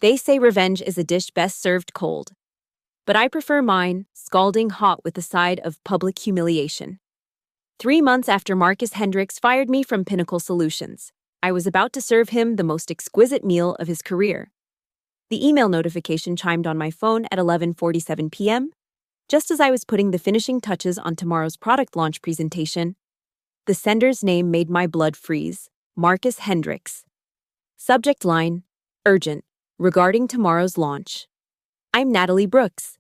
They say revenge is a dish best served cold. But I prefer mine, scalding hot with a side of public humiliation. 3 months after Marcus Hendricks fired me from Pinnacle Solutions, I was about to serve him the most exquisite meal of his career. The email notification chimed on my phone at 11:47 p.m., just as I was putting the finishing touches on tomorrow's product launch presentation. The sender's name made my blood freeze. Marcus Hendricks. Subject line: Urgent, regarding tomorrow's launch. I'm Natalie Brooks.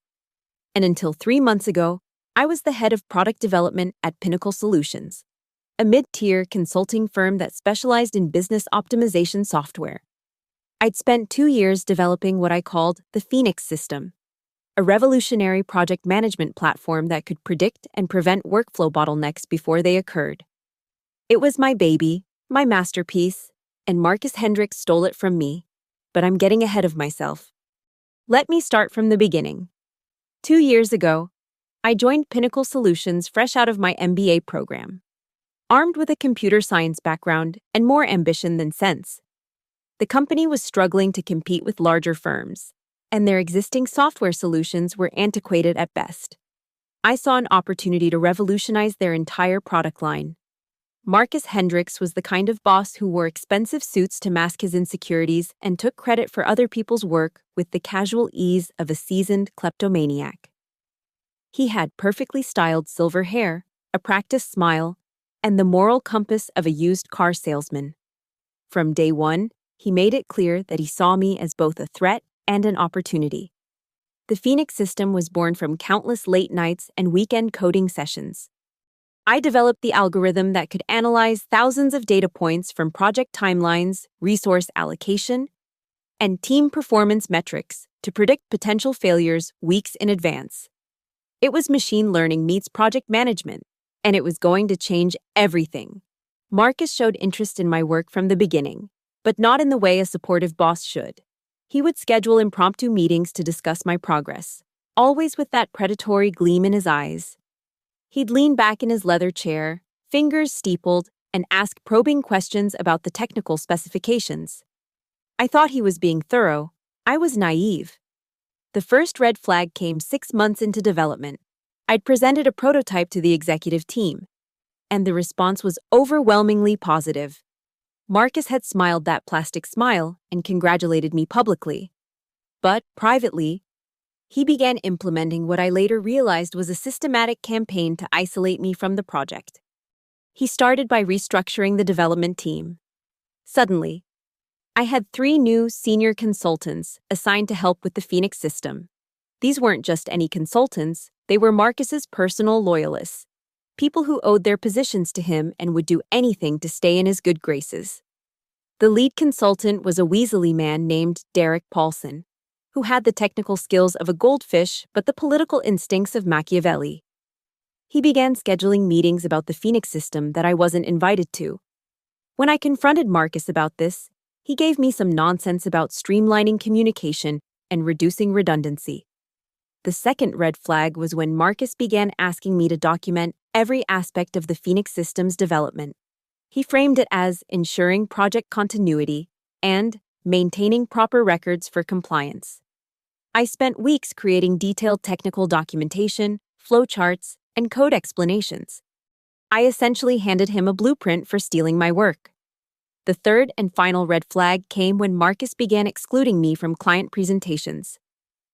And until 3 months ago, I was the head of product development at Pinnacle Solutions, a mid-tier consulting firm that specialized in business optimization software. I'd spent 2 years developing what I called the Phoenix system, a revolutionary project management platform that could predict and prevent workflow bottlenecks before they occurred. It was my baby, my masterpiece, and Marcus Hendricks stole it from me, but I'm getting ahead of myself. Let me start from the beginning. 2 years ago, I joined Pinnacle Solutions fresh out of my MBA program. Armed with a computer science background and more ambition than sense, the company was struggling to compete with larger firms, and their existing software solutions were antiquated at best. I saw an opportunity to revolutionize their entire product line. Marcus Hendricks was the kind of boss who wore expensive suits to mask his insecurities and took credit for other people's work with the casual ease of a seasoned kleptomaniac. He had perfectly styled silver hair, a practiced smile, and the moral compass of a used car salesman. From day one, he made it clear that he saw me as both a threat and an opportunity. The Phoenix system was born from countless late nights and weekend coding sessions. I developed the algorithm that could analyze thousands of data points from project timelines, resource allocation, and team performance metrics to predict potential failures weeks in advance. It was machine learning meets project management, and it was going to change everything. Marcus showed interest in my work from the beginning, but not in the way a supportive boss should. He would schedule impromptu meetings to discuss my progress, always with that predatory gleam in his eyes. He'd lean back in his leather chair, fingers steepled, and ask probing questions about the technical specifications. I thought he was being thorough. I was naive. The first red flag came 6 months into development. I'd presented a prototype to the executive team, and the response was overwhelmingly positive. Marcus had smiled that plastic smile and congratulated me publicly. But, privately, he began implementing what I later realized was a systematic campaign to isolate me from the project. He started by restructuring the development team. Suddenly, I had 3 new senior consultants assigned to help with the Phoenix system. These weren't just any consultants, they were Marcus's personal loyalists, people who owed their positions to him and would do anything to stay in his good graces. The lead consultant was a Weasley man named Derek Paulson, who had the technical skills of a goldfish but the political instincts of Machiavelli. He began scheduling meetings about the Phoenix system that I wasn't invited to. When I confronted Marcus about this, he gave me some nonsense about streamlining communication and reducing redundancy. The second red flag was when Marcus began asking me to document every aspect of the Phoenix system's development. He framed it as ensuring project continuity and maintaining proper records for compliance. I spent weeks creating detailed technical documentation, flowcharts, and code explanations. I essentially handed him a blueprint for stealing my work. The third and final red flag came when Marcus began excluding me from client presentations.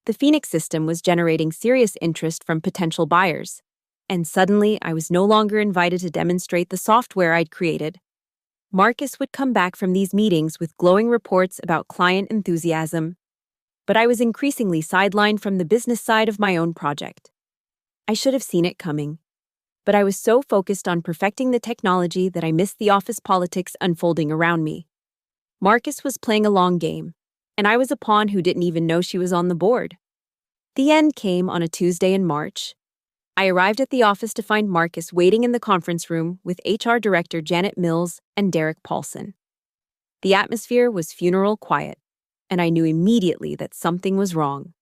The Phoenix system was generating serious interest from potential buyers, and suddenly I was no longer invited to demonstrate the software I'd created. Marcus would come back from these meetings with glowing reports about client enthusiasm, but I was increasingly sidelined from the business side of my own project. I should have seen it coming, but I was so focused on perfecting the technology that I missed the office politics unfolding around me. Marcus was playing a long game, and I was a pawn who didn't even know she was on the board. The end came on a Tuesday in March. I arrived at the office to find Marcus waiting in the conference room with HR Director Janet Mills and Derek Paulson. The atmosphere was funeral quiet, and I knew immediately that something was wrong.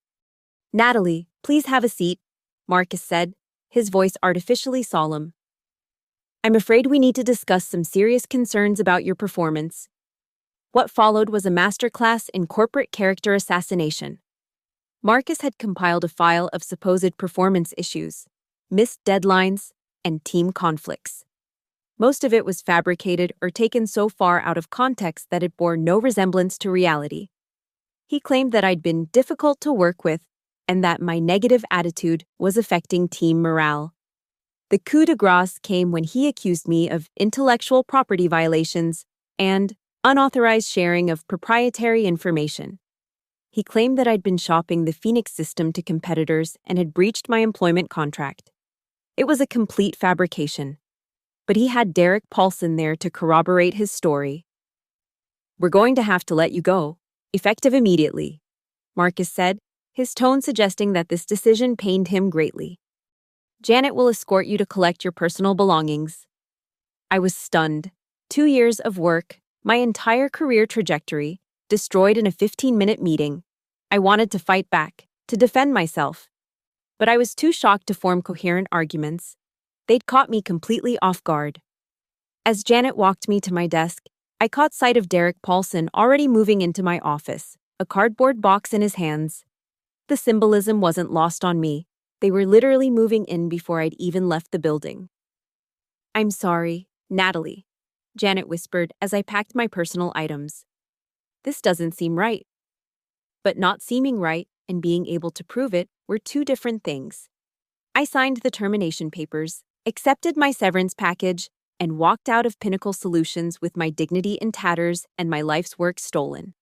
"Natalie, please have a seat," Marcus said, his voice artificially solemn. "I'm afraid we need to discuss some serious concerns about your performance." What followed was a masterclass in corporate character assassination. Marcus had compiled a file of supposed performance issues, missed deadlines, and team conflicts. Most of it was fabricated or taken so far out of context that it bore no resemblance to reality. He claimed that I'd been difficult to work with and that my negative attitude was affecting team morale. The coup de grace came when he accused me of intellectual property violations and unauthorized sharing of proprietary information. He claimed that I'd been shopping the Phoenix system to competitors and had breached my employment contract. It was a complete fabrication, but he had Derek Paulson there to corroborate his story. "We're going to have to let you go, effective immediately," Marcus said, his tone suggesting that this decision pained him greatly. "Janet will escort you to collect your personal belongings." I was stunned. 2 years of work, my entire career trajectory, destroyed in a 15-minute meeting. I wanted to fight back, to defend myself. But I was too shocked to form coherent arguments. They'd caught me completely off guard. As Janet walked me to my desk, I caught sight of Derek Paulson already moving into my office, a cardboard box in his hands. The symbolism wasn't lost on me. They were literally moving in before I'd even left the building. "I'm sorry, Natalie," Janet whispered as I packed my personal items. "This doesn't seem right." But not seeming right and being able to prove it were two different things. I signed the termination papers, accepted my severance package, and walked out of Pinnacle Solutions with my dignity in tatters and my life's work stolen.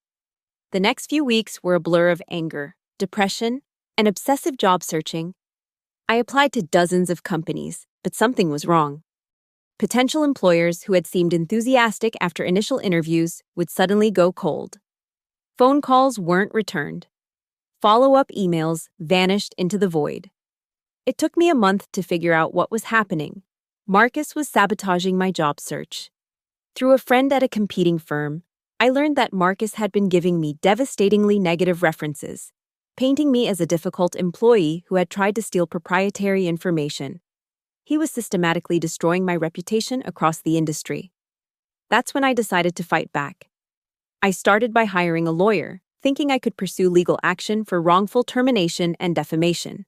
The next few weeks were a blur of anger, depression, and obsessive job searching. I applied to dozens of companies, but something was wrong. Potential employers who had seemed enthusiastic after initial interviews would suddenly go cold. Phone calls weren't returned. Follow-up emails vanished into the void. It took me a month to figure out what was happening. Marcus was sabotaging my job search. Through a friend at a competing firm, I learned that Marcus had been giving me devastatingly negative references, painting me as a difficult employee who had tried to steal proprietary information. He was systematically destroying my reputation across the industry. That's when I decided to fight back. I started by hiring a lawyer, thinking I could pursue legal action for wrongful termination and defamation.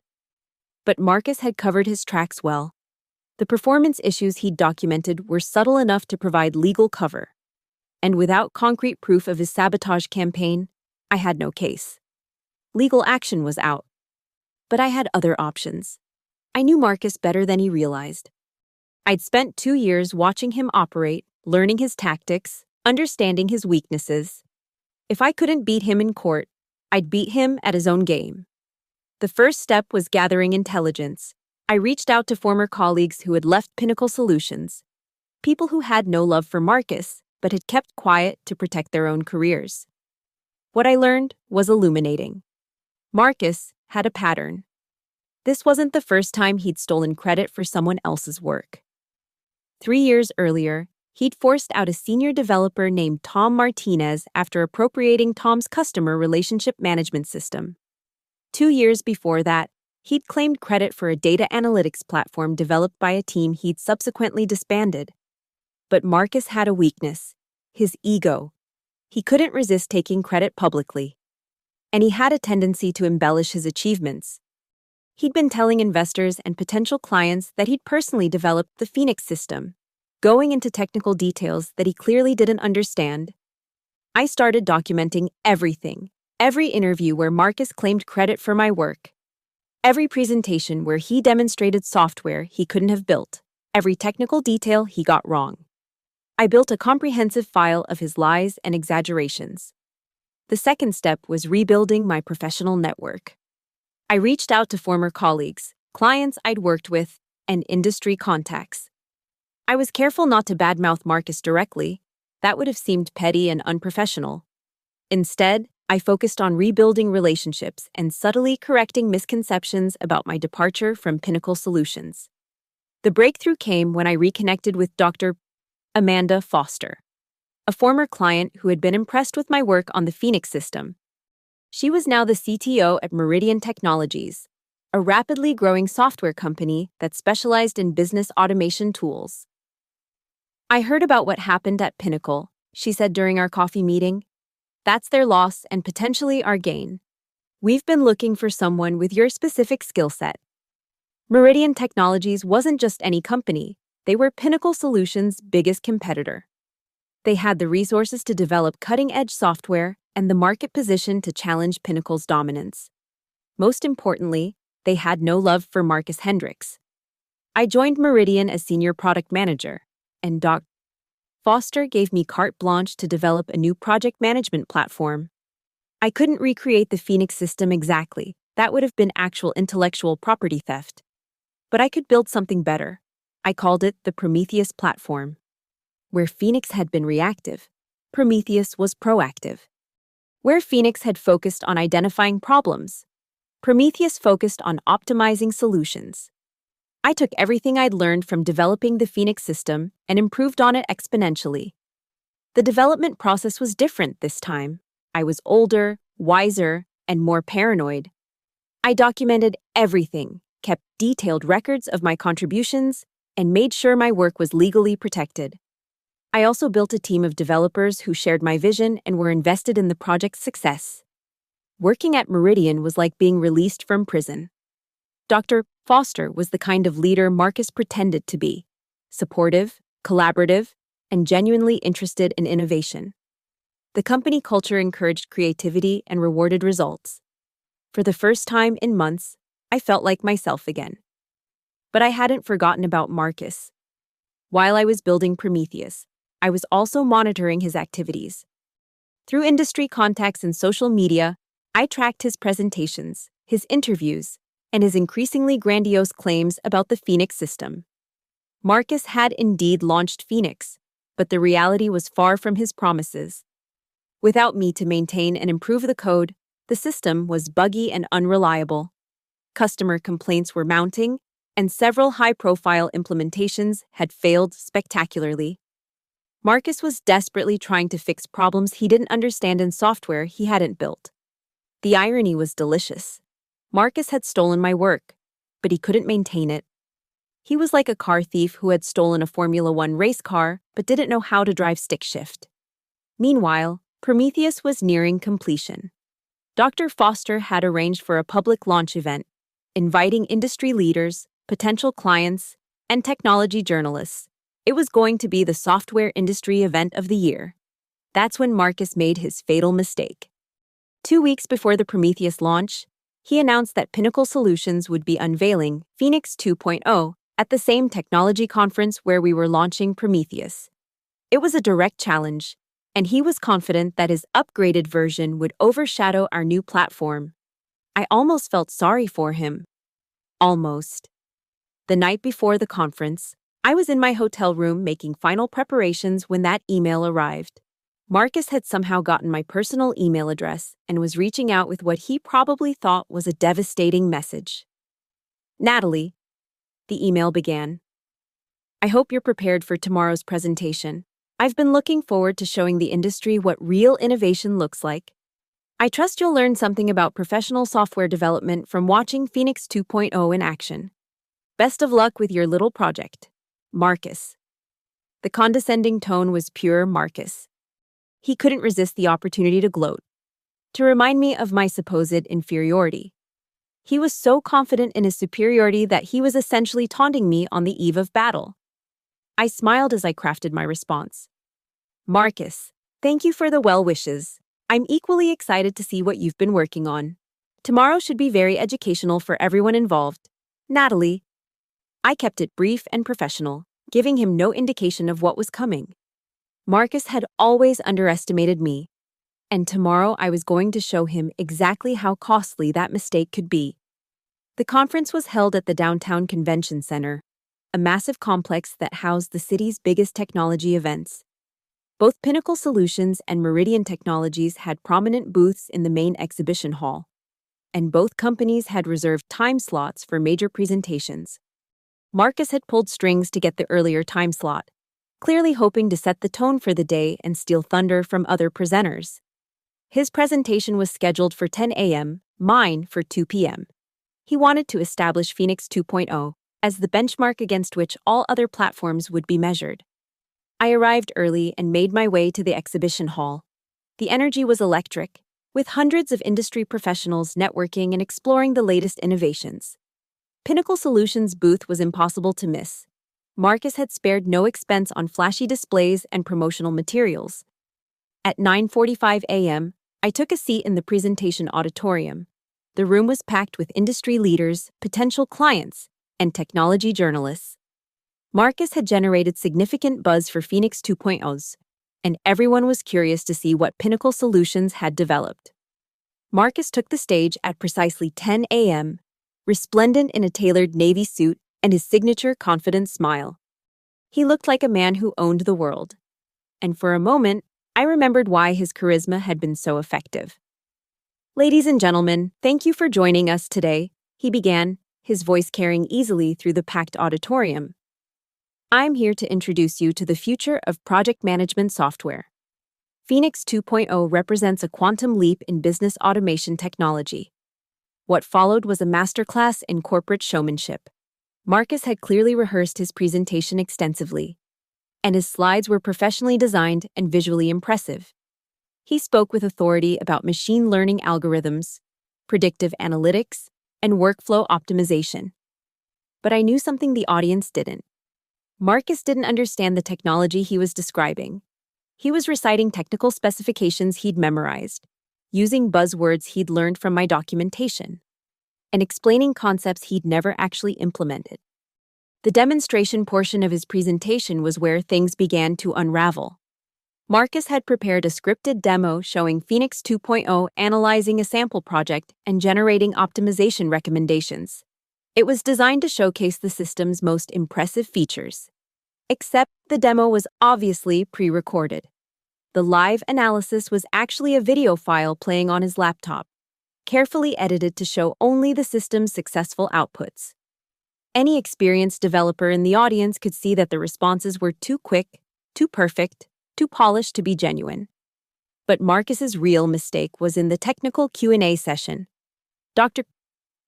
But Marcus had covered his tracks well. The performance issues he'd documented were subtle enough to provide legal cover. And without concrete proof of his sabotage campaign, I had no case. Legal action was out. But I had other options. I knew Marcus better than he realized. I'd spent 2 years watching him operate, learning his tactics, understanding his weaknesses. If I couldn't beat him in court, I'd beat him at his own game. The first step was gathering intelligence. I reached out to former colleagues who had left Pinnacle Solutions, people who had no love for Marcus, but had kept quiet to protect their own careers. What I learned was illuminating. Marcus had a pattern. This wasn't the first time he'd stolen credit for someone else's work. 3 years earlier, he'd forced out a senior developer named Tom Martinez after appropriating Tom's customer relationship management system. 2 years before that, he'd claimed credit for a data analytics platform developed by a team he'd subsequently disbanded. But Marcus had a weakness: his ego. He couldn't resist taking credit publicly. And he had a tendency to embellish his achievements. He'd been telling investors and potential clients that he'd personally developed the Phoenix system, going into technical details that he clearly didn't understand. I started documenting everything, every interview where Marcus claimed credit for my work, every presentation where he demonstrated software he couldn't have built, every technical detail he got wrong. I built a comprehensive file of his lies and exaggerations. The second step was rebuilding my professional network. I reached out to former colleagues, clients I'd worked with, and industry contacts. I was careful not to badmouth Marcus directly. That would have seemed petty and unprofessional. Instead, I focused on rebuilding relationships and subtly correcting misconceptions about my departure from Pinnacle Solutions. The breakthrough came when I reconnected with Dr. Amanda Foster, a former client who had been impressed with my work on the Phoenix system. She was now the CTO at Meridian Technologies, a rapidly growing software company that specialized in business automation tools. I heard about what happened at Pinnacle she said during our coffee meeting. That's their loss and potentially our gain. We've been looking for someone with your specific skill set. Meridian Technologies wasn't just any company, they were Pinnacle Solutions' biggest competitor. They had the resources to develop cutting-edge software and the market position to challenge Pinnacle's dominance. Most importantly, they had no love for Marcus Hendricks. I joined Meridian as senior product manager, and Dr. Foster gave me carte blanche to develop a new project management platform. I couldn't recreate the Phoenix system exactly, that would have been actual intellectual property theft. But I could build something better. I called it the Prometheus platform. Where Phoenix had been reactive, Prometheus was proactive. Where Phoenix had focused on identifying problems, Prometheus focused on optimizing solutions. I took everything I'd learned from developing the Phoenix system and improved on it exponentially. The development process was different this time. I was older, wiser, and more paranoid. I documented everything, kept detailed records of my contributions, and made sure my work was legally protected. I also built a team of developers who shared my vision and were invested in the project's success. Working at Meridian was like being released from prison. Dr. Foster was the kind of leader Marcus pretended to be: supportive, collaborative, and genuinely interested in innovation. The company culture encouraged creativity and rewarded results. For the first time in months, I felt like myself again. But I hadn't forgotten about Marcus. While I was building Prometheus, I was also monitoring his activities. Through industry contacts and social media, I tracked his presentations, his interviews, and his increasingly grandiose claims about the Phoenix system. Marcus had indeed launched Phoenix, but the reality was far from his promises. Without me to maintain and improve the code, the system was buggy and unreliable. Customer complaints were mounting, and several high-profile implementations had failed spectacularly. Marcus was desperately trying to fix problems he didn't understand in software he hadn't built. The irony was delicious. Marcus had stolen my work, but he couldn't maintain it. He was like a car thief who had stolen a Formula One race car but didn't know how to drive stick shift. Meanwhile, Prometheus was nearing completion. Dr. Foster had arranged for a public launch event, inviting industry leaders, potential clients, and technology journalists. It was going to be the software industry event of the year. That's when Marcus made his fatal mistake. 2 weeks before the Prometheus launch, he announced that Pinnacle Solutions would be unveiling Phoenix 2.0 at the same technology conference where we were launching Prometheus. It was a direct challenge, and he was confident that his upgraded version would overshadow our new platform. I almost felt sorry for him. Almost. The night before the conference, I was in my hotel room making final preparations when that email arrived. Marcus had somehow gotten my personal email address and was reaching out with what he probably thought was a devastating message. Natalie, the email began. I hope you're prepared for tomorrow's presentation. I've been looking forward to showing the industry what real innovation looks like. I trust you'll learn something about professional software development from watching Phoenix 2.0 in action. Best of luck with your little project. Marcus. The condescending tone was pure Marcus. He couldn't resist the opportunity to gloat, to remind me of my supposed inferiority. He was so confident in his superiority that he was essentially taunting me on the eve of battle. I smiled as I crafted my response. Marcus, thank you for the well wishes. I'm equally excited to see what you've been working on. Tomorrow should be very educational for everyone involved. Natalie. I kept it brief and professional, giving him no indication of what was coming. Marcus had always underestimated me, and tomorrow I was going to show him exactly how costly that mistake could be. The conference was held at the Downtown Convention Center, a massive complex that housed the city's biggest technology events. Both Pinnacle Solutions and Meridian Technologies had prominent booths in the main exhibition hall, and both companies had reserved time slots for major presentations. Marcus had pulled strings to get the earlier time slot, clearly hoping to set the tone for the day and steal thunder from other presenters. His presentation was scheduled for 10 a.m., mine for 2 p.m. He wanted to establish Phoenix 2.0 as the benchmark against which all other platforms would be measured. I arrived early and made my way to the exhibition hall. The energy was electric, with hundreds of industry professionals networking and exploring the latest innovations. Pinnacle Solutions' booth was impossible to miss. Marcus had spared no expense on flashy displays and promotional materials. At 9:45 a.m., I took a seat in the presentation auditorium. The room was packed with industry leaders, potential clients, and technology journalists. Marcus had generated significant buzz for Phoenix 2.0's, and everyone was curious to see what Pinnacle Solutions had developed. Marcus took the stage at precisely 10 a.m., resplendent in a tailored navy suit and his signature confident smile. He looked like a man who owned the world. And for a moment, I remembered why his charisma had been so effective. "Ladies and gentlemen, thank you for joining us today," he began, his voice carrying easily through the packed auditorium. "I'm here to introduce you to the future of project management software. Phoenix 2.0 represents a quantum leap in business automation technology." What followed was a masterclass in corporate showmanship. Marcus had clearly rehearsed his presentation extensively, and his slides were professionally designed and visually impressive. He spoke with authority about machine learning algorithms, predictive analytics, and workflow optimization. But I knew something the audience didn't. Marcus didn't understand the technology he was describing. He was reciting technical specifications he'd memorized, using buzzwords he'd learned from my documentation, and explaining concepts he'd never actually implemented. The demonstration portion of his presentation was where things began to unravel. Marcus had prepared a scripted demo showing Phoenix 2.0 analyzing a sample project and generating optimization recommendations. It was designed to showcase the system's most impressive features. Except the demo was obviously pre-recorded. The live analysis was actually a video file playing on his laptop, carefully edited to show only the system's successful outputs. Any experienced developer in the audience could see that the responses were too quick, too perfect, too polished to be genuine. But Marcus's real mistake was in the technical Q&A session. Dr.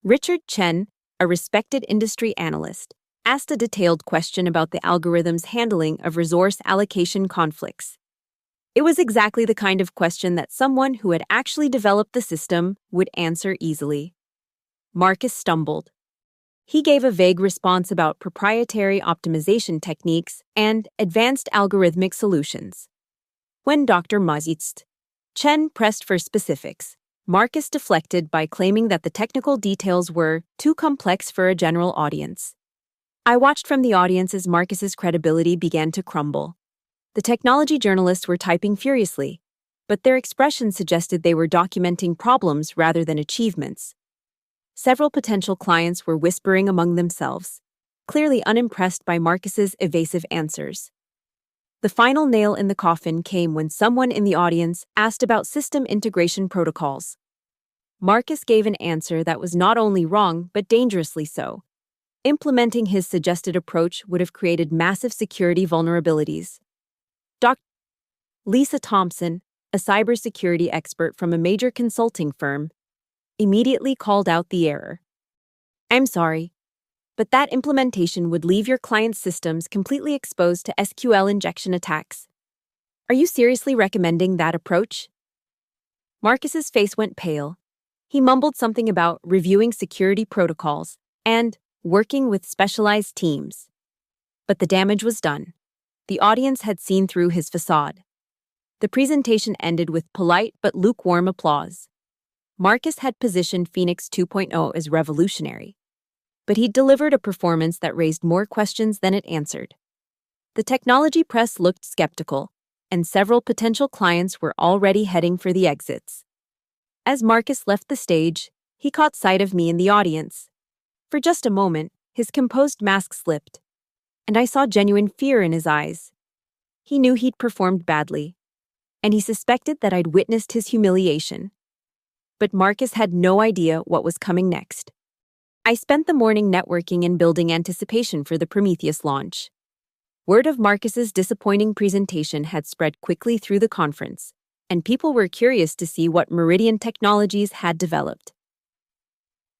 Richard Chen, a respected industry analyst, asked a detailed question about the algorithm's handling of resource allocation conflicts. It was exactly the kind of question that someone who had actually developed the system would answer easily. Marcus stumbled. He gave a vague response about proprietary optimization techniques and advanced algorithmic solutions. When Dr. Mazitst Chen pressed for specifics, Marcus deflected by claiming that the technical details were too complex for a general audience. I watched from the audience as Marcus's credibility began to crumble. The technology journalists were typing furiously, but their expressions suggested they were documenting problems rather than achievements. Several potential clients were whispering among themselves, clearly unimpressed by Marcus's evasive answers. The final nail in the coffin came when someone in the audience asked about system integration protocols. Marcus gave an answer that was not only wrong, but dangerously so. Implementing his suggested approach would have created massive security vulnerabilities. Dr. Lisa Thompson, a cybersecurity expert from a major consulting firm, immediately called out the error. "I'm sorry, but that implementation would leave your client's systems completely exposed to SQL injection attacks. Are you seriously recommending that approach?" Marcus's face went pale. He mumbled something about reviewing security protocols and working with specialized teams. But the damage was done. The audience had seen through his facade. The presentation ended with polite but lukewarm applause. Marcus had positioned Phoenix 2.0 as revolutionary, but he delivered a performance that raised more questions than it answered. The technology press looked skeptical, and several potential clients were already heading for the exits. As Marcus left the stage, he caught sight of me in the audience. For just a moment, his composed mask slipped, and I saw genuine fear in his eyes. He knew he'd performed badly, and he suspected that I'd witnessed his humiliation. But Marcus had no idea what was coming next. I spent the morning networking and building anticipation for the Prometheus launch. Word of Marcus's disappointing presentation had spread quickly through the conference, and people were curious to see what Meridian Technologies had developed.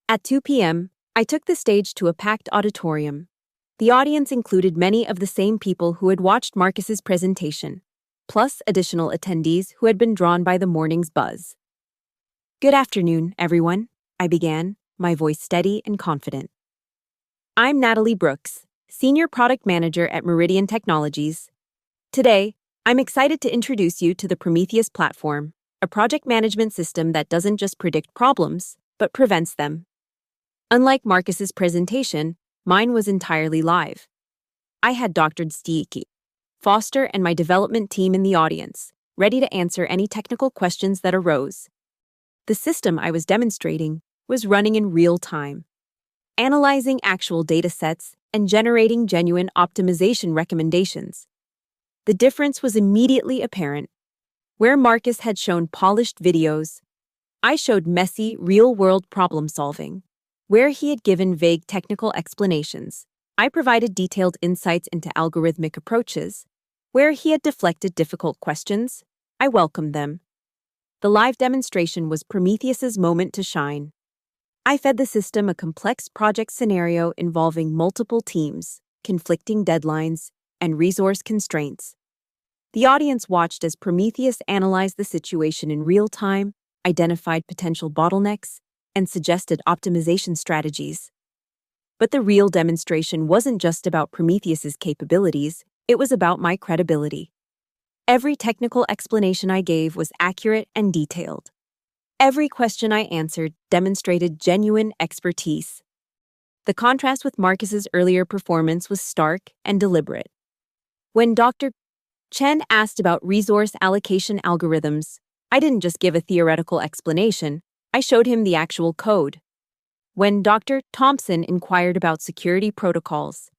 At 2 p.m., I took the stage to a packed auditorium. The audience included many of the same people who had watched Marcus's presentation, plus additional attendees who had been drawn by the morning's buzz. "Good afternoon, everyone," I began, my voice steady and confident. "I'm Natalie Brooks, Senior Product Manager at Meridian Technologies. Today, I'm excited to introduce you to the Prometheus platform, a project management system that doesn't just predict problems, but prevents them." Unlike Marcus's presentation, mine was entirely live. I had Dr. Stieke, Foster, and my development team in the audience, ready to answer any technical questions that arose. The system I was demonstrating was running in real time, analyzing actual data sets and generating genuine optimization recommendations. The difference was immediately apparent. Where Marcus had shown polished videos, I showed messy, real-world problem-solving. Where he had given vague technical explanations, I provided detailed insights into algorithmic approaches. Where he had deflected difficult questions, I welcomed them. The live demonstration was Prometheus's moment to shine. I fed the system a complex project scenario involving multiple teams, conflicting deadlines, and resource constraints. The audience watched as Prometheus analyzed the situation in real time, identified potential bottlenecks, and suggested optimization strategies. But the real demonstration wasn't just about Prometheus's capabilities, it was about my credibility. Every technical explanation I gave was accurate and detailed. Every question I answered demonstrated genuine expertise. The contrast with Marcus's earlier performance was stark and deliberate. When Dr. Chen asked about resource allocation algorithms, I didn't just give a theoretical explanation, I showed him the actual code. When Dr. Thompson inquired about security protocols,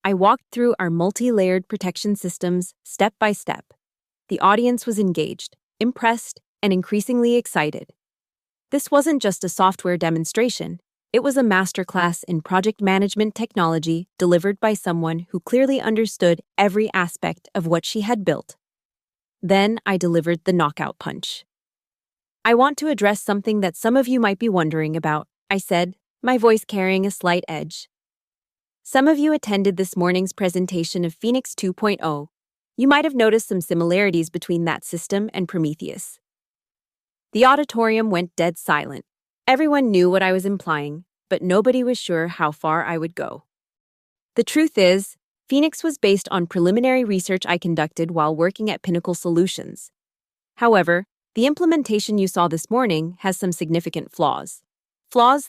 I walked through our multi-layered protection systems step by step. The audience was engaged, impressed, and increasingly excited. This wasn't just a software demonstration, it was a masterclass in project management technology delivered by someone who clearly understood every aspect of what she had built. Then I delivered the knockout punch. "I want to address something that some of you might be wondering about," I said, my voice carrying a slight edge. "Some of you attended this morning's presentation of Phoenix 2.0. You might have noticed some similarities between that system and Prometheus." The auditorium went dead silent. Everyone knew what I was implying, but nobody was sure how far I would go. The truth is, Phoenix was based on preliminary research I conducted while working at Pinnacle Solutions. However, the implementation you saw this morning has some significant flaws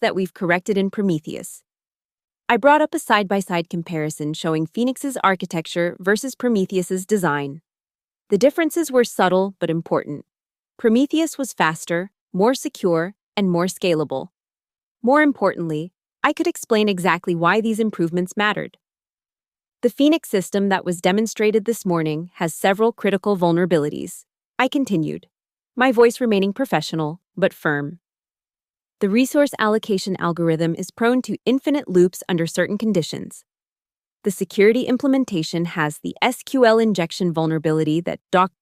that we've corrected in Prometheus. I brought up a side-by-side comparison showing Phoenix's architecture versus Prometheus's design. The differences were subtle but important. Prometheus was faster, more secure, and more scalable. More importantly, I could explain exactly why these improvements mattered. The Phoenix system that was demonstrated this morning has several critical vulnerabilities, I continued, my voice remaining professional but firm. The resource allocation algorithm is prone to infinite loops under certain conditions. The security implementation has the SQL injection vulnerability that Dr.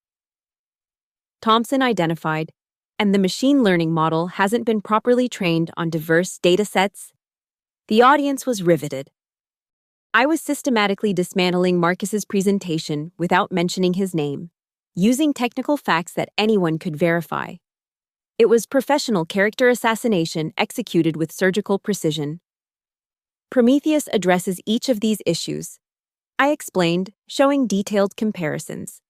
Thompson identified, and the machine learning model hasn't been properly trained on diverse data sets. The audience was riveted. I was systematically dismantling Marcus's presentation without mentioning his name, using technical facts that anyone could verify. It was professional character assassination executed with surgical precision. Prometheus addresses each of these issues, I explained, showing detailed comparisons.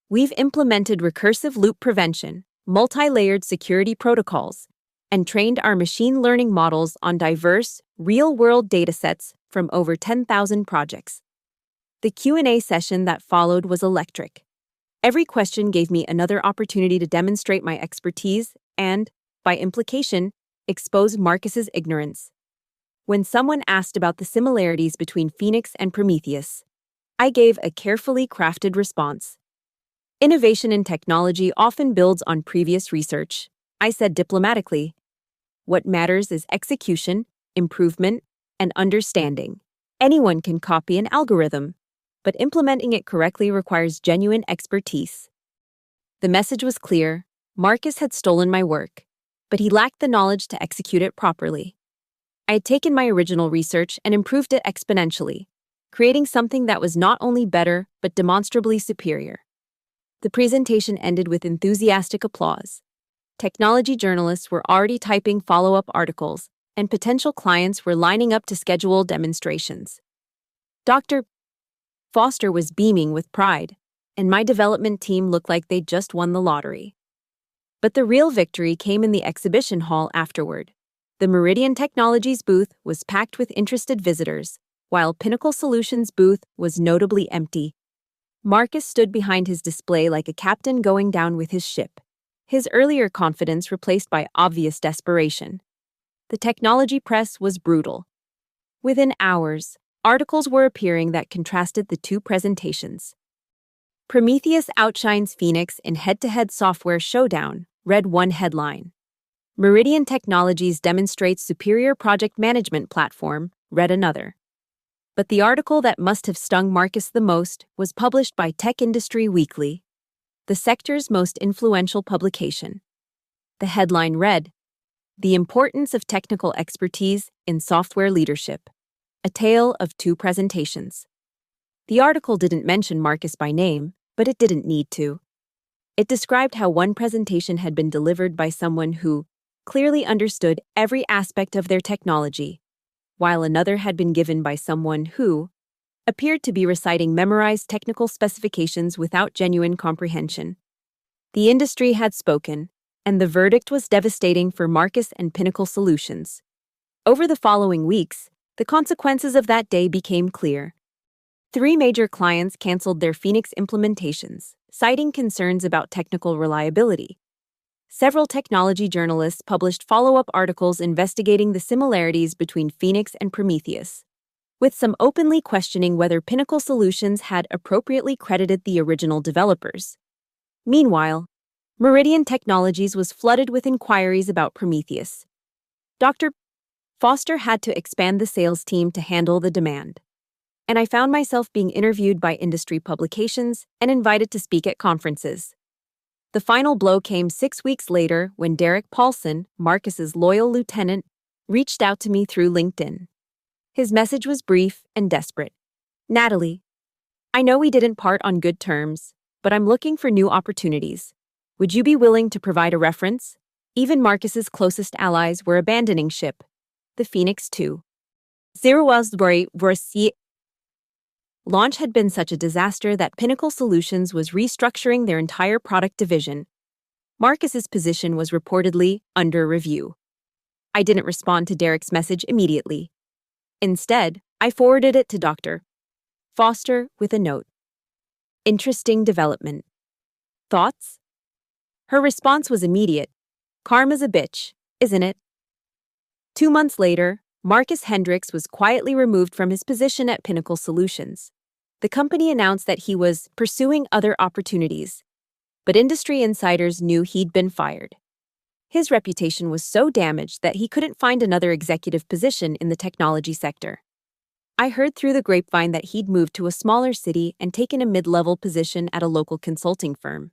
We've implemented recursive loop prevention, multi-layered security protocols, and trained our machine learning models on diverse, real-world datasets from over 10,000 projects. The Q&A session that followed was electric. Every question gave me another opportunity to demonstrate my expertise and, by implication, expose Marcus's ignorance. When someone asked about the similarities between Phoenix and Prometheus, I gave a carefully crafted response. Innovation in technology often builds on previous research, I said diplomatically. What matters is execution, improvement, and understanding. Anyone can copy an algorithm, but implementing it correctly requires genuine expertise. The message was clear. Marcus had stolen my work, but he lacked the knowledge to execute it properly. I had taken my original research and improved it exponentially. creating something that was not only better, but demonstrably superior. The presentation ended with enthusiastic applause. Technology journalists were already typing follow-up articles, and potential clients were lining up to schedule demonstrations. Dr. Foster was beaming with pride, and my development team looked like they'd just won the lottery. But the real victory came in the exhibition hall afterward. The Meridian Technologies booth was packed with interested visitors, while Pinnacle Solutions' booth was notably empty. Marcus stood behind his display like a captain going down with his ship, his earlier confidence replaced by obvious desperation. The technology press was brutal. Within hours, articles were appearing that contrasted the two presentations. Prometheus outshines Phoenix in head-to-head software showdown, read one headline. Meridian Technologies demonstrates superior project management platform, read another. But the article that must have stung Marcus the most was published by Tech Industry Weekly, the sector's most influential publication. The headline read, "The Importance of Technical Expertise in Software Leadership, a Tale of Two Presentations." The article didn't mention Marcus by name, but it didn't need to. It described how one presentation had been delivered by someone who clearly understood every aspect of their technology, while another had been given by someone who appeared to be reciting memorized technical specifications without genuine comprehension. The industry had spoken, and the verdict was devastating for Marcus and Pinnacle Solutions. Over the following weeks, the consequences of that day became clear. 3 major clients canceled their Phoenix implementations, citing concerns about technical reliability. Several technology journalists published follow-up articles investigating the similarities between Phoenix and Prometheus, with some openly questioning whether Pinnacle Solutions had appropriately credited the original developers. Meanwhile, Meridian Technologies was flooded with inquiries about Prometheus. Dr. Foster had to expand the sales team to handle the demand, and I found myself being interviewed by industry publications and invited to speak at conferences. The final blow came 6 weeks later when Derek Paulson, Marcus's loyal lieutenant, reached out to me through LinkedIn. His message was brief and desperate. "Natalie, I know we didn't part on good terms, but I'm looking for new opportunities. Would you be willing to provide a reference?" Even Marcus's closest allies were abandoning ship. The Phoenix 2. Launch had been such a disaster that Pinnacle Solutions was restructuring their entire product division. Marcus's position was reportedly under review. I didn't respond to Derek's message immediately. Instead, I forwarded it to Dr. Foster with a note. "Interesting development. Thoughts?" Her response was immediate. "Karma's a bitch, isn't it?" 2 months later, Marcus Hendricks was quietly removed from his position at Pinnacle Solutions. The company announced that he was pursuing other opportunities, but industry insiders knew he'd been fired. His reputation was so damaged that he couldn't find another executive position in the technology sector. I heard through the grapevine that he'd moved to a smaller city and taken a mid-level position at a local consulting firm.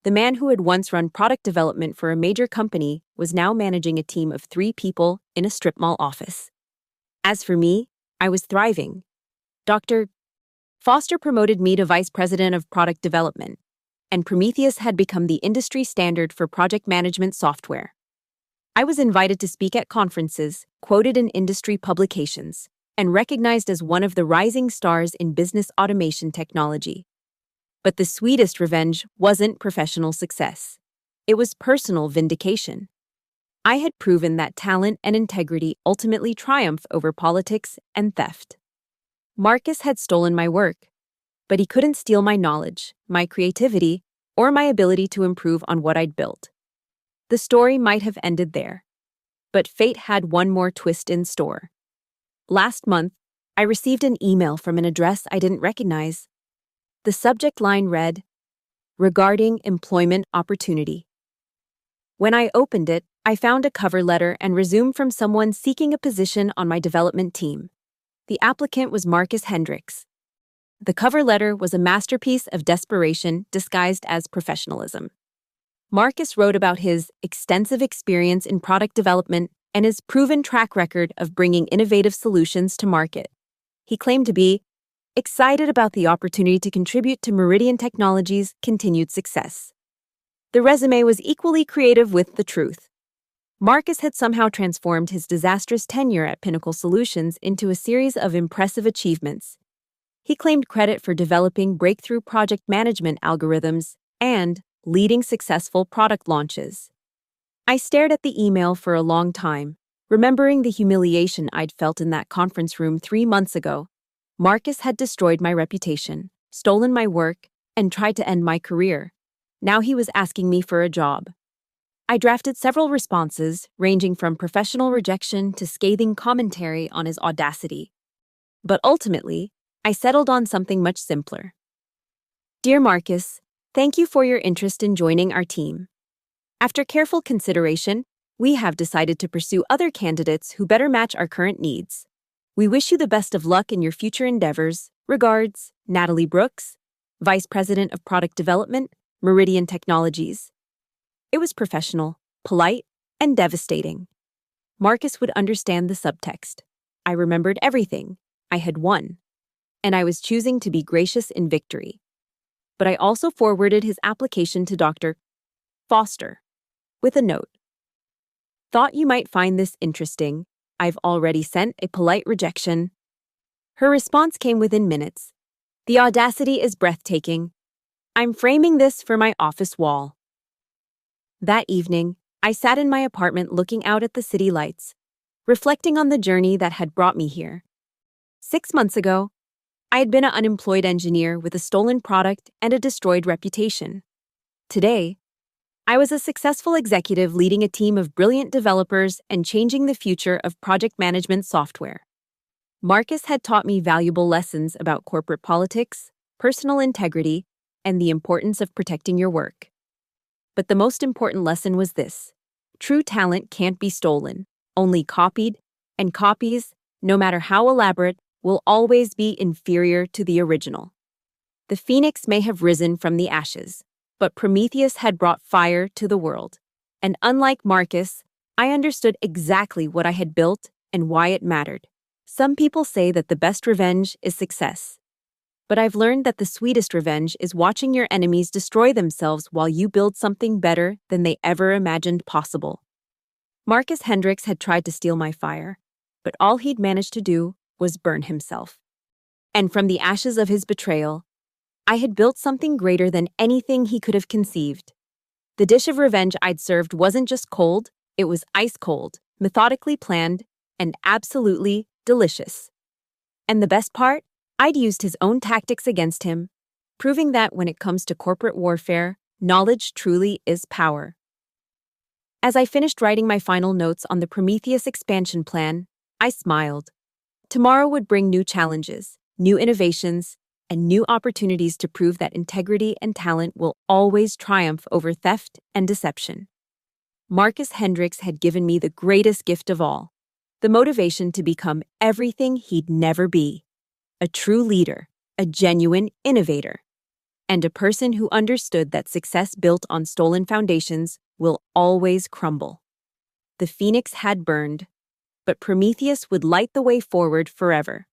The man who had once run product development for a major company was now managing a team of 3 people in a strip mall office. As for me, I was thriving. Dr. Foster promoted me to vice president of product development, and Prometheus had become the industry standard for project management software. I was invited to speak at conferences, quoted in industry publications, and recognized as one of the rising stars in business automation technology. But the sweetest revenge wasn't professional success. It was personal vindication. I had proven that talent and integrity ultimately triumph over politics and theft. Marcus had stolen my work, but he couldn't steal my knowledge, my creativity, or my ability to improve on what I'd built. The story might have ended there, but fate had one more twist in store. Last month, I received an email from an address I didn't recognize. The subject line read, "Regarding employment opportunity." When I opened it, I found a cover letter and resume from someone seeking a position on my development team. The applicant was Marcus Hendricks. The cover letter was a masterpiece of desperation disguised as professionalism. Marcus wrote about his extensive experience in product development and his proven track record of bringing innovative solutions to market. He claimed to be excited about the opportunity to contribute to Meridian Technologies' continued success. The resume was equally creative with the truth. Marcus had somehow transformed his disastrous tenure at Pinnacle Solutions into a series of impressive achievements. He claimed credit for developing breakthrough project management algorithms and leading successful product launches. I stared at the email for a long time, remembering the humiliation I'd felt in that conference room 3 months ago. Marcus had destroyed my reputation, stolen my work, and tried to end my career. Now he was asking me for a job. I drafted several responses, ranging from professional rejection to scathing commentary on his audacity. But ultimately, I settled on something much simpler. Dear Marcus, thank you for your interest in joining our team. After careful consideration, we have decided to pursue other candidates who better match our current needs. We wish you the best of luck in your future endeavors. Regards, Natalie Brooks, Vice President of Product Development, Meridian Technologies. It was professional, polite, and devastating. Marcus would understand the subtext. I remembered everything. I had won. And I was choosing to be gracious in victory. But I also forwarded his application to Dr. Foster with a note. Thought you might find this interesting. I've already sent a polite rejection. Her response came within minutes. The audacity is breathtaking. I'm framing this for my office wall. That evening, I sat in my apartment looking out at the city lights, reflecting on the journey that had brought me here. 6 months ago, I had been an unemployed engineer with a stolen product and a destroyed reputation. Today, I was a successful executive leading a team of brilliant developers and changing the future of project management software. Marcus had taught me valuable lessons about corporate politics, personal integrity, and the importance of protecting your work. But the most important lesson was this: true talent can't be stolen, only copied, and copies, no matter how elaborate, will always be inferior to the original. The phoenix may have risen from the ashes, but Prometheus had brought fire to the world. And unlike Marcus, I understood exactly what I had built and why it mattered. Some people say that the best revenge is success. But I've learned that the sweetest revenge is watching your enemies destroy themselves while you build something better than they ever imagined possible. Marcus Hendricks had tried to steal my fire, but all he'd managed to do was burn himself. And from the ashes of his betrayal, I had built something greater than anything he could have conceived. The dish of revenge I'd served wasn't just cold, it was ice cold, methodically planned, and absolutely delicious. And the best part? I'd used his own tactics against him, proving that when it comes to corporate warfare, knowledge truly is power. As I finished writing my final notes on the Prometheus expansion plan, I smiled. Tomorrow would bring new challenges, new innovations, and new opportunities to prove that integrity and talent will always triumph over theft and deception. Marcus Hendricks had given me the greatest gift of all, the motivation to become everything he'd never be: a true leader, a genuine innovator, and a person who understood that success built on stolen foundations will always crumble. The phoenix had burned, but Prometheus would light the way forward forever.